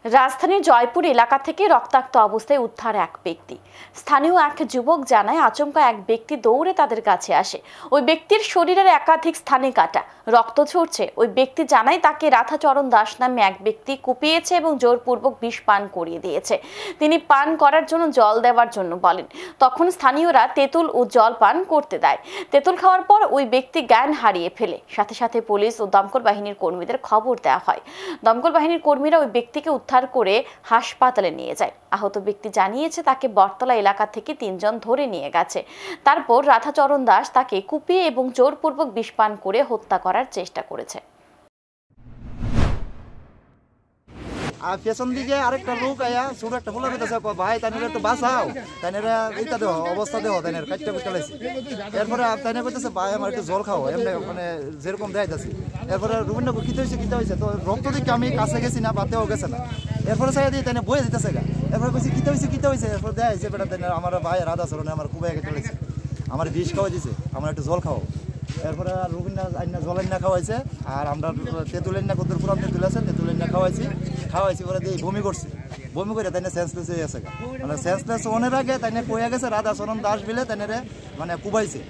রাজধানীর জয়পুর এলাকা থেকে রক্তাক্ত অবস্থায় উদ্ধার এক ব্যক্তি। স্থানীয় এক যুবক জানায়, আচমকা এক ব্যক্তি দৌড়ে তাদের কাছে আসে। ওই ব্যক্তির শরীরের একাধিক স্থানে কাটা, রক্ত ঝরছে। ওই ব্যক্তি জানায় তাকে রাধাচরণ দাস নামে এক ব্যক্তি কুপিয়েছে এবং জোরপূর্বক বিষ পান করিয়ে দিয়েছে। তিনি পান করার জন্য জল দেওয়ার জন্য বলেন। তখন স্থানীয়রা তেঁতুল ও জল পান করতে দেয়। তেঁতুল খাওয়ার পর ওই ব্যক্তি জ্ঞান হারিয়ে ফেলে। সাথে সাথে পুলিশ ও দমকল বাহিনীর কর্মীদের খবর দেওয়া হয়। দমকল বাহিনীর কর্মীরা ওই ব্যক্তিকে উদ্ধার করে হাসপাতালে নিয়ে যায়। আহত ব্যক্তি জানিয়েছে তাকে বটতলা এলাকা থেকে ৩ জন ধরে নিয়ে গেছে। তারপর রাধাচরণ দাস তাকে কুপিয়ে এবং জোরপূর্বক বিষ পান করে হত্যা করার চেষ্টা করেছে। আর পেছন দিকে আরেকটা লোক আয়া ছোট একটা ফুলা দিতেছে, ভাই তাইনের একটু বাঁচাও, তাইনের এইটা দেহ অবস্থা দেহ, তাইনের কাটটা কুটালাইছে। এরপরে তাইনে কইতেছে ভাই আমার একটু জল খাও, এমনি মানে যেরকম দেখাইতেছি। এরপরে রবীন্দ্র কিতা হয়েছে তো রক্ত দিকে আমি কাছে গেছি না, বাতেও গেছে না। এরপরে চাই দিয়ে তাইনে বয়ে দিতেছে গা। এরপরে কইছি কিতা হয়েছে। এরপরে দেখাইছে বেটা তাইনের আমার ভাই রাধাচরণে আমার কুবাই চলেছে, আমার বিষ খাওয়া দিছে, আমার একটু জল খাও। এরপরে রবীন্দ্র আইনা জল আইনা খাওয়াইছে, আর আমরা তেঁতুল আইনা কত পুরান তেঁতুল আছে, তেঁতুল আইনা খাওয়াইছি পরে দিয়ে বমি করছে। বমি করে তাইনে সেন্সলেস হয়ে গেছে। মানে সেন্সলেস অনের আগে তাইনে কয়ে গেছে রাধাচরণ দাস বিলে তাইনে মানে কুবাইছে।